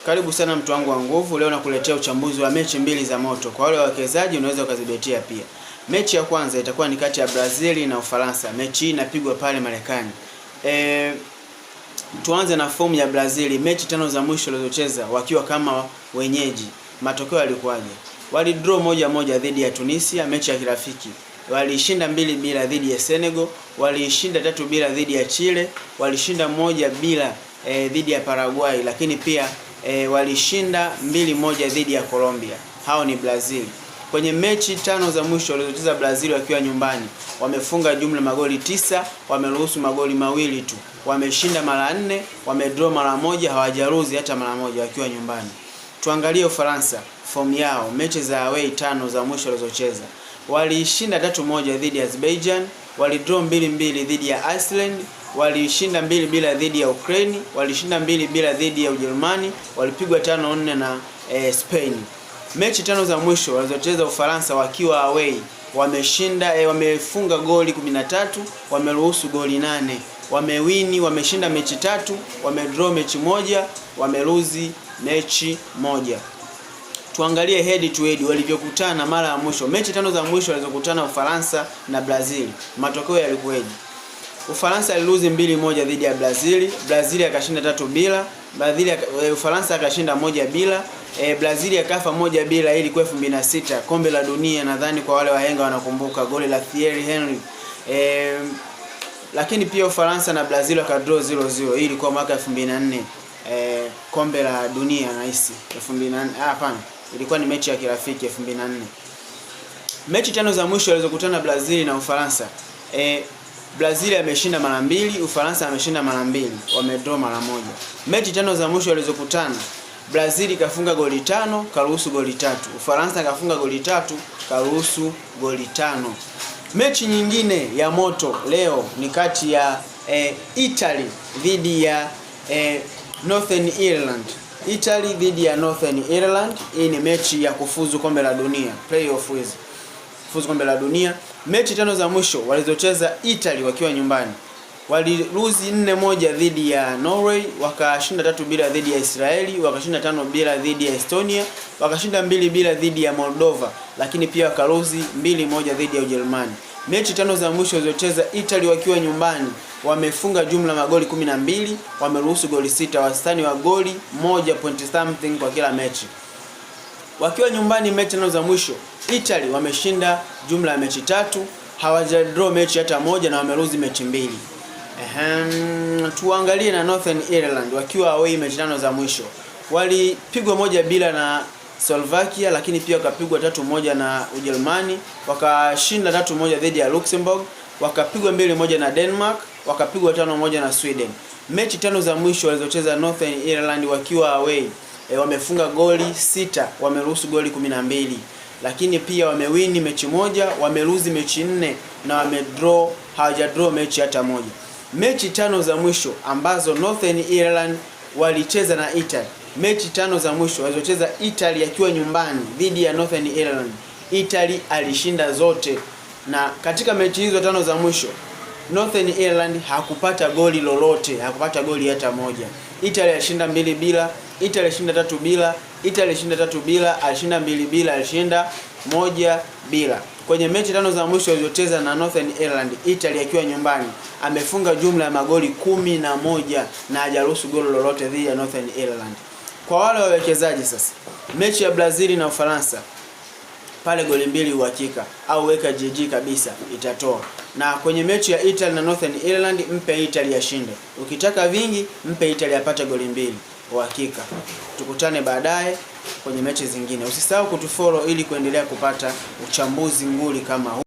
Karibu sana mtu wangu wa nguvu. Leo nakuletea uchambuzi wa mechi mbili za moto. Kwa wale wawekezaji unaweza ukazibetia pia. Mechi ya kwanza itakuwa ni kati ya Brazil na Ufaransa. Mechi hii inapigwa pale Marekani. Tuanze na fomu ya Brazil. Mechi tano za mwisho walizocheza wakiwa kama wenyeji, matokeo yalikuwaje? Walidraw 1-1 dhidi ya Tunisia, mechi ya kirafiki. Walishinda 2-2 dhidi ya Senegal, walishinda 3-2 dhidi ya Chile, walishinda 1-2 dhidi ya Paraguay, lakini pia walishinda 2-1 dhidi ya Colombia. Hao ni Brazil. Kwenye mechi tano za mwisho walizocheza Brazil wakiwa nyumbani, wamefunga jumla magoli 9, wameruhusu magoli mawili tu. Wameshinda mara 4, wamedraw mara 1, hawajaruzi hata mara 1 wakiwa nyumbani. Tuangalie Ufaransa, fomu yao, mechi za away tano za mwisho walizocheza. Walishinda 3-1 dhidi ya Azerbaijan, walidraw 2-2 dhidi ya Iceland, walishinda 2-2 dhidi ya Ukraine, walishinda 2-2 dhidi ya Ujerumani, walipigwa 5-4 na Spain. Mechi tano za mwisho walizocheza Ufaransa wakiwa away, wameshinda wamefunga goli 13, wameruhusu goli 8. Wamewini, wameshinda mechi 3, wamedraw mechi 1, wameruzi mechi 1. Tuangalie head to head walivyokutana mara ya mwisho. Mechi tano za mwisho walizokutana Ufaransa na Brazil, matokeo yalikuwaje? Ufaransa aliluzi 2-1 dhidi ya Brazil, Brazil akashinda 3-2, Ufaransa akashinda 1-2, Brazil akafa 1-2. Ili kwa 2006 kombe la dunia, nadhani kwa wale wahenga wanakumbuka goli la Thierry Henry. Lakini pia Ufaransa na Brazil wakadraw 0-0. Hii ilikuwa mwaka 2004, kombe la dunia nahisi 2004. Hapana, ilikuwa ni mechi ya kirafiki 2004. Mechi tano za mwisho walizokutana Brazil na Ufaransa, Brazil ameshinda mara 2, Ufaransa ameshinda mara 2, wamedraw mara 1. Mechi tano za mwisho walizokutana, Brazil kafunga goli 5, karuhusu goli 3. Ufaransa kafunga goli 3, karuhusu goli 5. Mechi nyingine ya moto leo ni kati ya Italy dhidi ya Northern Ireland. Italy dhidi ya Northern Ireland. Hii ni mechi ya kufuzu kombe la dunia, playoff hizi, kufuzu kombe la dunia. Mechi tano za mwisho walizocheza Italy wakiwa nyumbani, waliruzi 4-1 dhidi ya Norway, wakashinda 3-2 dhidi ya Israeli, wakashinda 5-2 dhidi ya Estonia, wakashinda 2-2 dhidi ya Moldova, lakini pia wakaruzi 2-1 dhidi ya Ujerumani. Mechi tano za mwisho walizocheza Italy wakiwa nyumbani, wamefunga jumla magoli 12, wameruhusu goli 6, wastani wa goli 1.something kwa kila mechi. Wakiwa nyumbani mechi tano za mwisho, Italy wameshinda jumla ya mechi 3, hawajadraw mechi hata moja na wameruzi mechi 2. Tuangalie na Northern Ireland wakiwa away mechi tano za mwisho. Walipigwa 1-2 na Slovakia, lakini pia wakapigwa 3-1 na Ujerumani, wakashinda 3-1 dhidi ya Luxembourg, wakapigwa 2-1 na Denmark, wakapigwa 5-1 na Sweden. Mechi tano za mwisho walizocheza Northern Ireland wakiwa away, wamefunga goli 6, wameruhusu goli 12, lakini pia wamewini mechi 1, wameruzi mechi 4 na wamedraw, hawajadraw mechi hata moja. Mechi tano za mwisho ambazo Northern Ireland walicheza na Italy, mechi tano za mwisho walizocheza Italy akiwa nyumbani dhidi ya Northern Ireland, Italy alishinda zote. Na katika mechi hizo tano za mwisho Northern Ireland hakupata goli lolote, hakupata goli hata moja. Italy alishinda 2-2, Italy alishinda 3-2, Italy alishinda 3-2, alishinda 2-2, alishinda 1-2. Kwenye mechi tano za mwisho walizocheza na Northern Ireland, Italy akiwa nyumbani amefunga jumla ya magoli 11 na hajaruhusu goli lolote dhidi ya Northern Ireland. Kwa wale wawekezaji sasa, mechi ya Brazil na Ufaransa, pale goli 2 uhakika au weka GG kabisa itatoa. Na kwenye mechi ya Italy na Northern Ireland, mpe Italy ashinde. Ukitaka vingi, mpe Italy apate goli 2 uhakika. Tukutane baadaye kwenye mechi zingine. Usisahau kutufollow ili kuendelea kupata uchambuzi nguli kama huu.